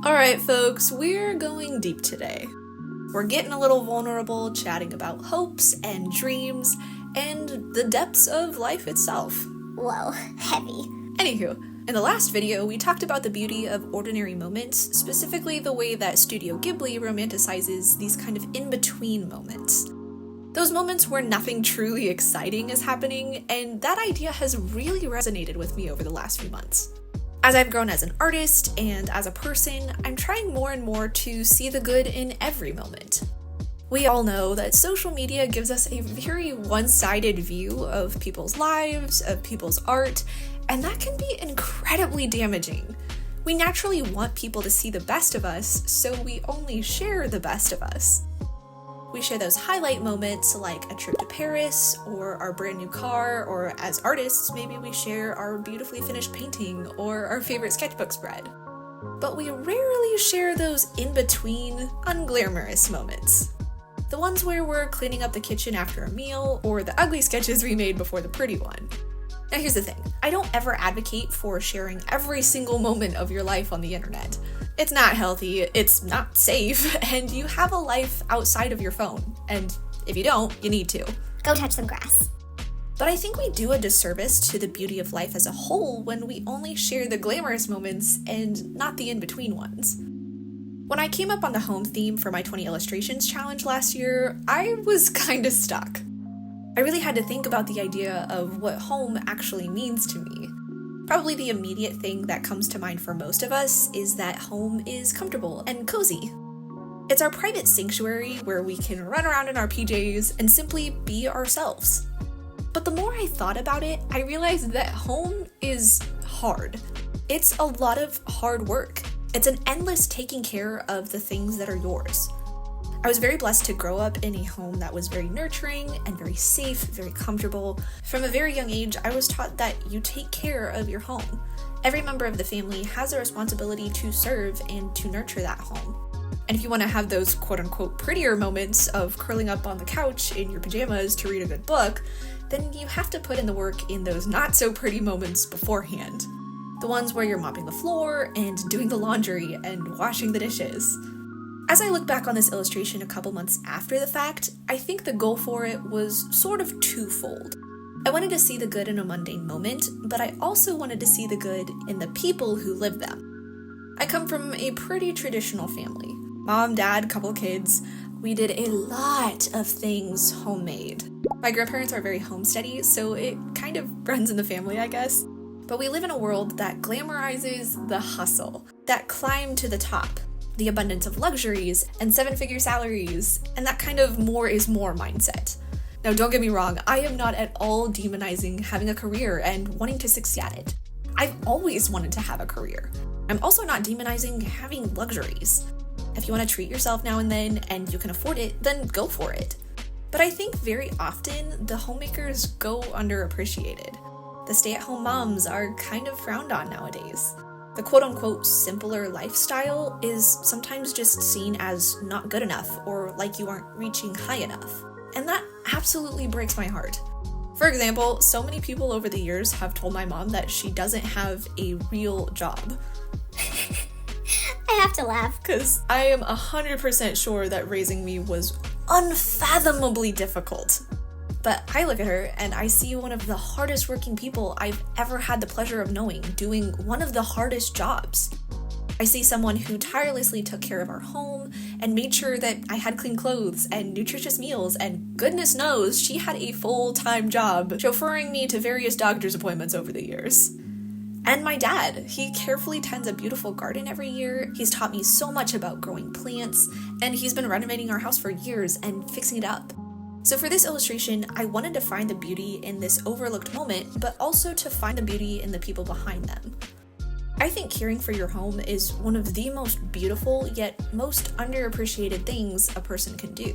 Alright folks, we're going deep today. We're getting a little vulnerable, chatting about hopes and dreams, and the depths of life itself. Whoa, heavy. Anywho, in the last video, we talked about the beauty of ordinary moments, specifically the way that Studio Ghibli romanticizes these kind of in-between moments. Those moments where nothing truly exciting is happening, and that idea has really resonated with me over the last few months. As I've grown as an artist and as a person, I'm trying more and more to see the good in every moment. We all know that social media gives us a very one-sided view of people's lives, of people's art, and that can be incredibly damaging. We naturally want people to see the best of us, so we only share the best of us. We share those highlight moments like a trip to Paris, or our brand new car, or as artists, maybe we share our beautifully finished painting or our favorite sketchbook spread. But we rarely share those in-between, unglamorous moments. The ones where we're cleaning up the kitchen after a meal, or the ugly sketches we made before the pretty one. Now here's the thing, I don't ever advocate for sharing every single moment of your life on the internet. It's not healthy, it's not safe, and you have a life outside of your phone. And if you don't, you need to. Go touch some grass. But I think we do a disservice to the beauty of life as a whole when we only share the glamorous moments and not the in-between ones. When I came up on the home theme for my 20 illustrations challenge last year, I was kinda stuck. I really had to think about the idea of what home actually means to me. Probably the immediate thing that comes to mind for most of us is that home is comfortable and cozy. It's our private sanctuary where we can run around in our PJs and simply be ourselves. But the more I thought about it, I realized that home is hard. It's a lot of hard work. It's an endless taking care of the things that are yours. I was very blessed to grow up in a home that was very nurturing and very safe, very comfortable. From a very young age, I was taught that you take care of your home. Every member of the family has a responsibility to serve and to nurture that home. And if you want to have those quote-unquote prettier moments of curling up on the couch in your pajamas to read a good book, then you have to put in the work in those not-so-pretty moments beforehand. The ones where you're mopping the floor and doing the laundry and washing the dishes. As I look back on this illustration a couple months after the fact, I think the goal for it was sort of twofold. I wanted to see the good in a mundane moment, but I also wanted to see the good in the people who live them. I come from a pretty traditional family. Mom, dad, couple kids. We did a lot of things homemade. My grandparents are very homesteady, so it kind of runs in the family, I guess. But we live in a world that glamorizes the hustle, that climb to the top. The abundance of luxuries and seven-figure salaries, and that kind of more is more mindset. Now don't get me wrong, I am not at all demonizing having a career and wanting to succeed at it. I've always wanted to have a career. I'm also not demonizing having luxuries. If you want to treat yourself now and then and you can afford it, then go for it. But I think very often the homemakers go underappreciated. The stay-at-home moms are kind of frowned on nowadays. The quote-unquote simpler lifestyle is sometimes just seen as not good enough or like you aren't reaching high enough. And that absolutely breaks my heart. For example, so many people over the years have told my mom that she doesn't have a real job. I have to laugh. Because I am 100% sure that raising me was unfathomably difficult. But I look at her and I see one of the hardest working people I've ever had the pleasure of knowing doing one of the hardest jobs. I see someone who tirelessly took care of our home and made sure that I had clean clothes and nutritious meals, and goodness knows she had a full-time job chauffeuring me to various doctor's appointments over the years. And my dad, he carefully tends a beautiful garden every year. He's taught me so much about growing plants, and he's been renovating our house for years and fixing it up. So for this illustration, I wanted to find the beauty in this overlooked moment, but also to find the beauty in the people behind them. I think caring for your home is one of the most beautiful, yet most underappreciated things a person can do.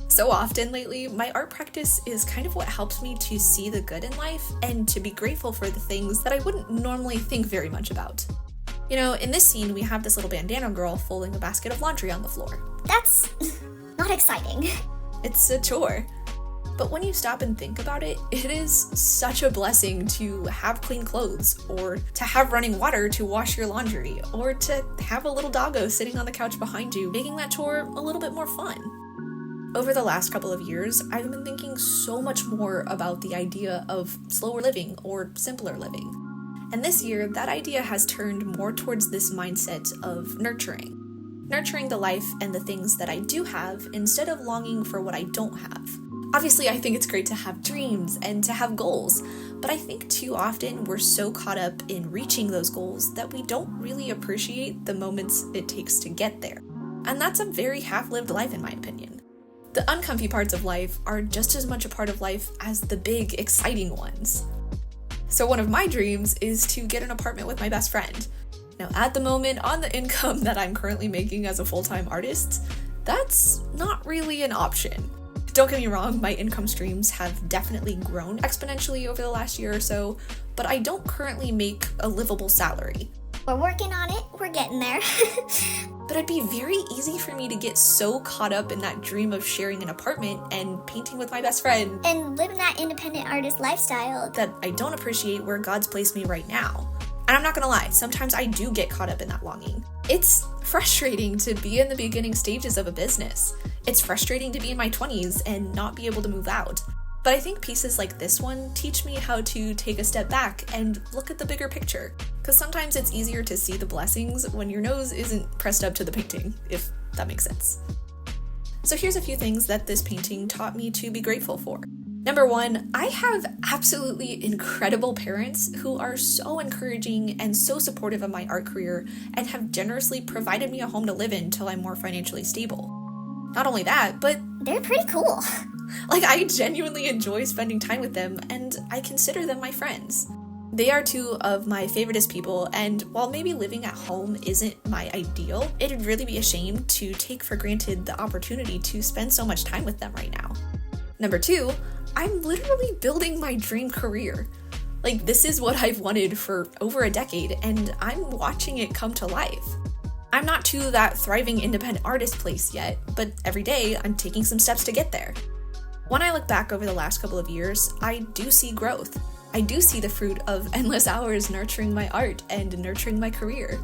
So often lately, my art practice is kind of what helps me to see the good in life and to be grateful for the things that I wouldn't normally think very much about. You know, in this scene, we have this little bandana girl folding a basket of laundry on the floor. That's not exciting. It's a chore. But when you stop and think about it, it is such a blessing to have clean clothes, or to have running water to wash your laundry, or to have a little doggo sitting on the couch behind you, making that chore a little bit more fun. Over the last couple of years, I've been thinking so much more about the idea of slower living or simpler living. And this year, that idea has turned more towards this mindset of nurturing. Nurturing the life and the things that I do have instead of longing for what I don't have. Obviously, I think it's great to have dreams and to have goals, but I think too often we're so caught up in reaching those goals that we don't really appreciate the moments it takes to get there. And that's a very half-lived life in my opinion. The uncomfy parts of life are just as much a part of life as the big, exciting ones. So one of my dreams is to get an apartment with my best friend. Now, at the moment, on the income that I'm currently making as a full-time artist, that's not really an option. Don't get me wrong, my income streams have definitely grown exponentially over the last year or so, but I don't currently make a livable salary. We're working on it. We're getting there. But it'd be very easy for me to get so caught up in that dream of sharing an apartment and painting with my best friend And living that independent artist lifestyle. that I don't appreciate where God's placed me right now. And I'm not gonna lie, sometimes I do get caught up in that longing. It's frustrating to be in the beginning stages of a business. It's frustrating to be in my 20s and not be able to move out. But I think pieces like this one teach me how to take a step back and look at the bigger picture. Because sometimes it's easier to see the blessings when your nose isn't pressed up to the painting, if that makes sense. So here's a few things that this painting taught me to be grateful for. Number one, I have absolutely incredible parents who are so encouraging and so supportive of my art career and have generously provided me a home to live in till I'm more financially stable. Not only that, but They're pretty cool. I genuinely enjoy spending time with them and I consider them my friends. They are two of my favoriteest people, and while maybe living at home isn't my ideal, it'd really be a shame to take for granted the opportunity to spend so much time with them right now. Number two, I'm literally building my dream career. This is what I've wanted for over a decade, and I'm watching it come to life. I'm not to that thriving independent artist place yet, but every day I'm taking some steps to get there. When I look back over the last couple of years, I do see growth. I do see the fruit of endless hours nurturing my art and nurturing my career.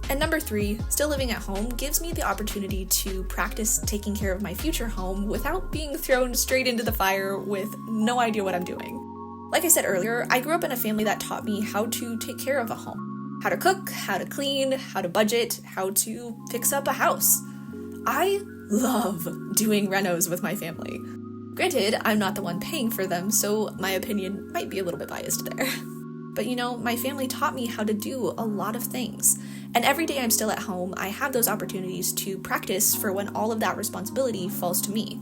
And number three, still living at home gives me the opportunity to practice taking care of my future home without being thrown straight into the fire with no idea what I'm doing. Like I said earlier, I grew up in a family that taught me how to take care of a home. How to cook, how to clean, how to budget, how to fix up a house. I love doing renos with my family. Granted, I'm not the one paying for them, so my opinion might be a little bit biased there. But my family taught me how to do a lot of things. And every day I'm still at home, I have those opportunities to practice for when all of that responsibility falls to me.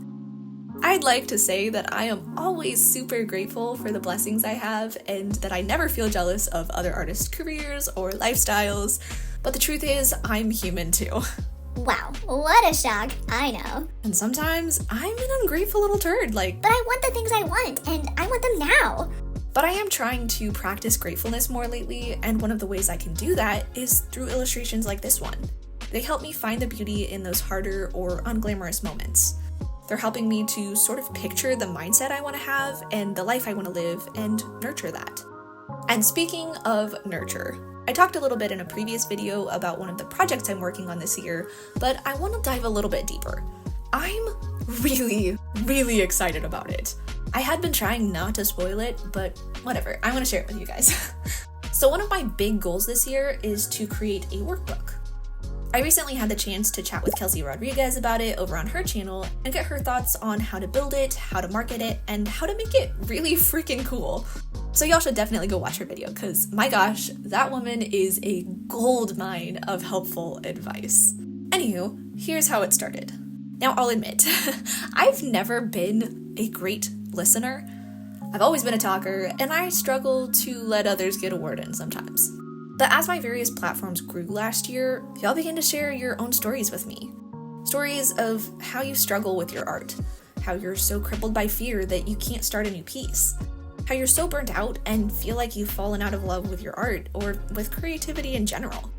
I'd like to say that I am always super grateful for the blessings I have and that I never feel jealous of other artists' careers or lifestyles, but the truth is, I'm human too. Wow, what a shock. I know. And sometimes I'm an ungrateful little turd, But I want the things I want, and I want them now. But I am trying to practice gratefulness more lately, and one of the ways I can do that is through illustrations like this one. They help me find the beauty in those harder or unglamorous moments. They're helping me to sort of picture the mindset I want to have and the life I want to live and nurture that. And speaking of nurture, I talked a little bit in a previous video about one of the projects I'm working on this year, but I want to dive a little bit deeper. I'm really, really excited about it. I had been trying not to spoil it, but whatever, I'm going to share it with you guys. So one of my big goals this year is to create a workbook. I recently had the chance to chat with Kelsey Rodriguez about it over on her channel and get her thoughts on how to build it, how to market it, and how to make it really freaking cool. So y'all should definitely go watch her video because my gosh, that woman is a gold mine of helpful advice. Anywho, here's how it started. Now I'll admit, I've never been a great listener. I've always been a talker, and I struggle to let others get a word in sometimes. But as my various platforms grew last year, y'all began to share your own stories with me. Stories of how you struggle with your art, how you're so crippled by fear that you can't start a new piece, how you're so burnt out and feel like you've fallen out of love with your art or with creativity in general,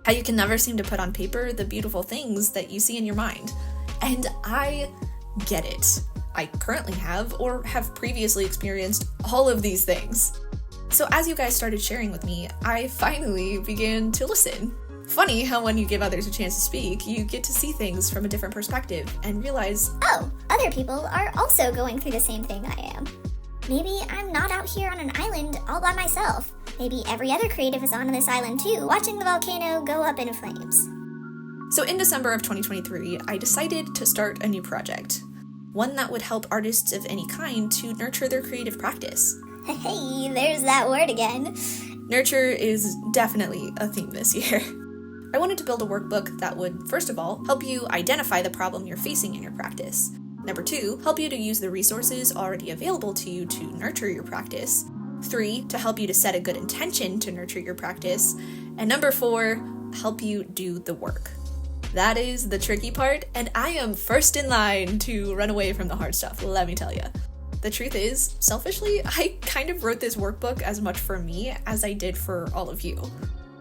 how you can never seem to put on paper the beautiful things that you see in your mind. And I get it. I currently have or have previously experienced all of these things. So as you guys started sharing with me, I finally began to listen. Funny how when you give others a chance to speak, you get to see things from a different perspective and realize, Oh, other people are also going through the same thing I am. Maybe I'm not out here on an island all by myself. Maybe every other creative is on this island too, watching the volcano go up in flames. So in December of 2023, I decided to start a new project. One that would help artists of any kind to nurture their creative practice. Hey, there's that word again. Nurture is definitely a theme this year. I wanted to build a workbook that would, first of all, help you identify the problem you're facing in your practice. Number 2, help you to use the resources already available to you to nurture your practice. 3, to help you to set a good intention to nurture your practice. And number 4, help you do the work. That is the tricky part, and I am first in line to run away from the hard stuff, let me tell you. The truth is, selfishly, I kind of wrote this workbook as much for me as I did for all of you.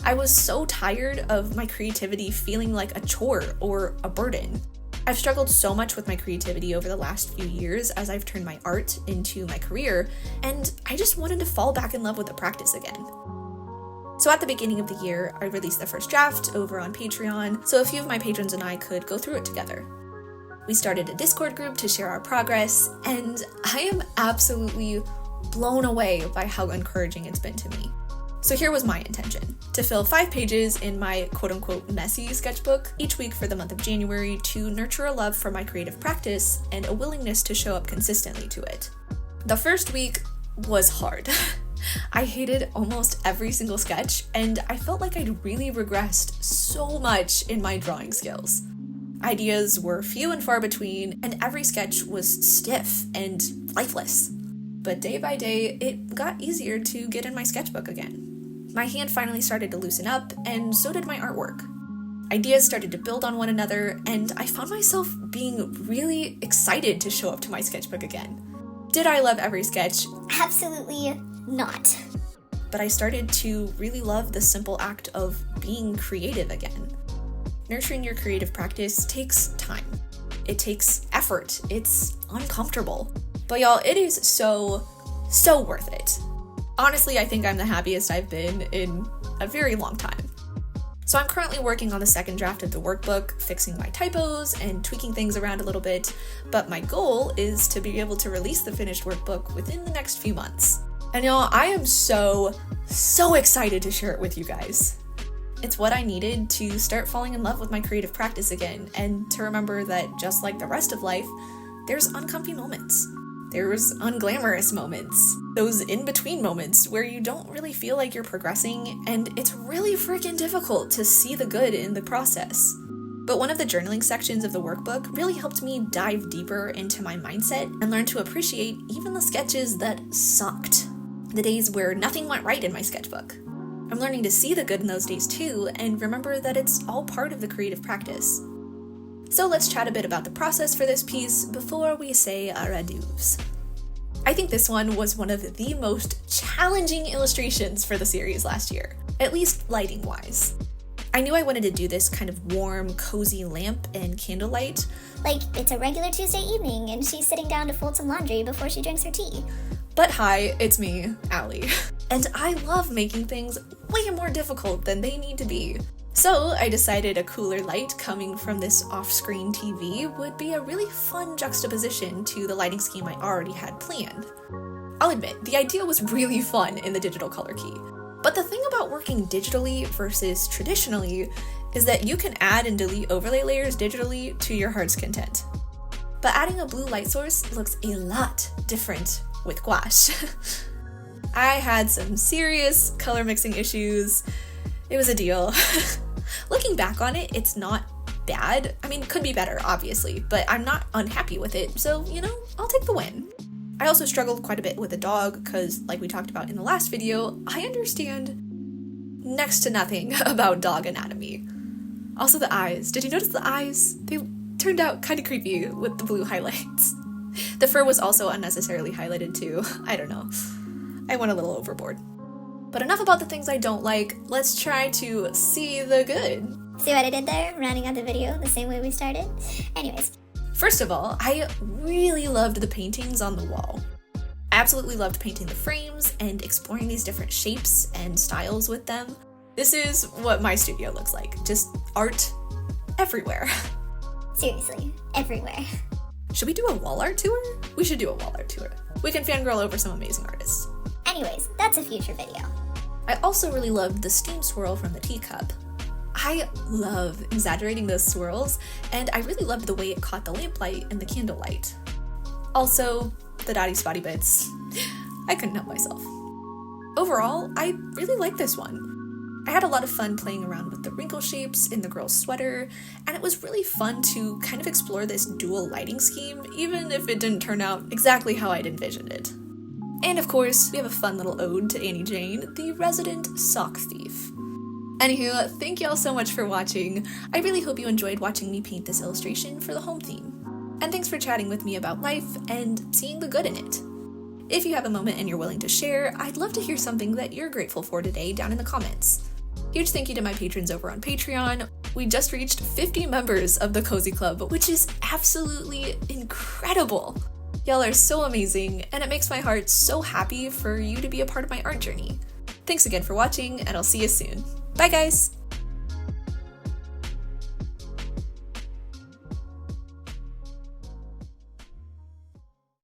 I was so tired of my creativity feeling like a chore or a burden. I've struggled so much with my creativity over the last few years as I've turned my art into my career, and I just wanted to fall back in love with the practice again. So at the beginning of the year, I released the first draft over on Patreon, so a few of my patrons and I could go through it together. We started a Discord group to share our progress, and I am absolutely blown away by how encouraging it's been to me. So here was my intention, to fill 5 pages in my quote-unquote messy sketchbook each week for the month of January to nurture a love for my creative practice and a willingness to show up consistently to it. The first week was hard. I hated almost every single sketch, and I felt like I'd really regressed so much in my drawing skills. Ideas were few and far between, and every sketch was stiff and lifeless. But day by day, it got easier to get in my sketchbook again. My hand finally started to loosen up, and so did my artwork. Ideas started to build on one another, and I found myself being really excited to show up to my sketchbook again. Did I love every sketch? Absolutely not. But I started to really love the simple act of being creative again. Nurturing your creative practice takes time. It takes effort. It's uncomfortable. But y'all, it is so worth it. Honestly, I think I'm the happiest I've been in a very long time. So I'm currently working on the second draft of the workbook, fixing my typos and tweaking things around a little bit, but my goal is to be able to release the finished workbook within the next few months. And y'all, I am so excited to share it with you guys. It's what I needed to start falling in love with my creative practice again, and to remember that just like the rest of life, there's uncomfy moments. There's unglamorous moments. Those in-between moments where you don't really feel like you're progressing, and it's really freaking difficult to see the good in the process. But one of the journaling sections of the workbook really helped me dive deeper into my mindset and learn to appreciate even the sketches that sucked. The days where nothing went right in my sketchbook. I'm learning to see the good in those days too, and remember that it's all part of the creative practice. So let's chat a bit about the process for this piece before we say our adieus. I think this one was one of the most challenging illustrations for the series last year, at least lighting-wise. I knew I wanted to do this kind of warm, cozy lamp and candlelight. Like it's a regular Tuesday evening and she's sitting down to fold some laundry before she drinks her tea. But hi, it's me, Allie. And I love making things way more difficult than they need to be. So I decided a cooler light coming from this off-screen TV would be a really fun juxtaposition to the lighting scheme I already had planned. I'll admit, the idea was really fun in the digital color key. But the thing about working digitally versus traditionally is that you can add and delete overlay layers digitally to your heart's content. But adding a blue light source looks a lot different with gouache. I had some serious color mixing issues. It was a deal. Looking back on it, it's not bad. I mean, it could be better, obviously, but I'm not unhappy with it, so, I'll take the win. I also struggled quite a bit with the dog, because, like we talked about in the last video, I understand next to nothing about dog anatomy. Also the eyes. Did you notice the eyes? They turned out kind of creepy with the blue highlights. The fur was also unnecessarily highlighted too. I don't know. I went a little overboard. But enough about the things I don't like. Let's try to see the good. See what I did there? Rounding out the video the same way we started? Anyways, First of all, I really loved the paintings on the wall. I absolutely loved painting the frames and exploring these different shapes and styles with them. This is what my studio looks like, just art everywhere. Seriously, everywhere. Should we do a wall art tour? We should do a wall art tour. We can fangirl over some amazing artists. Anyways, that's a future video. I also really loved the steam swirl from the teacup. I love exaggerating those swirls, and I really loved the way it caught the lamplight and the candlelight. Also, the dotty spotty bits. I couldn't help myself. Overall, I really like this one. I had a lot of fun playing around with the wrinkle shapes in the girl's sweater, and it was really fun to kind of explore this dual lighting scheme, even if it didn't turn out exactly how I'd envisioned it. And of course, we have a fun little ode to Annie Jane, the resident sock thief. Anywho, thank y'all so much for watching. I really hope you enjoyed watching me paint this illustration for the home theme. And thanks for chatting with me about life and seeing the good in it. If you have a moment and you're willing to share, I'd love to hear something that you're grateful for today down in the comments. Huge thank you to my patrons over on Patreon. We just reached 50 members of the Cozy Club, which is absolutely incredible. Y'all are so amazing, and it makes my heart so happy for you to be a part of my art journey. Thanks again for watching, and I'll see you soon. Bye guys!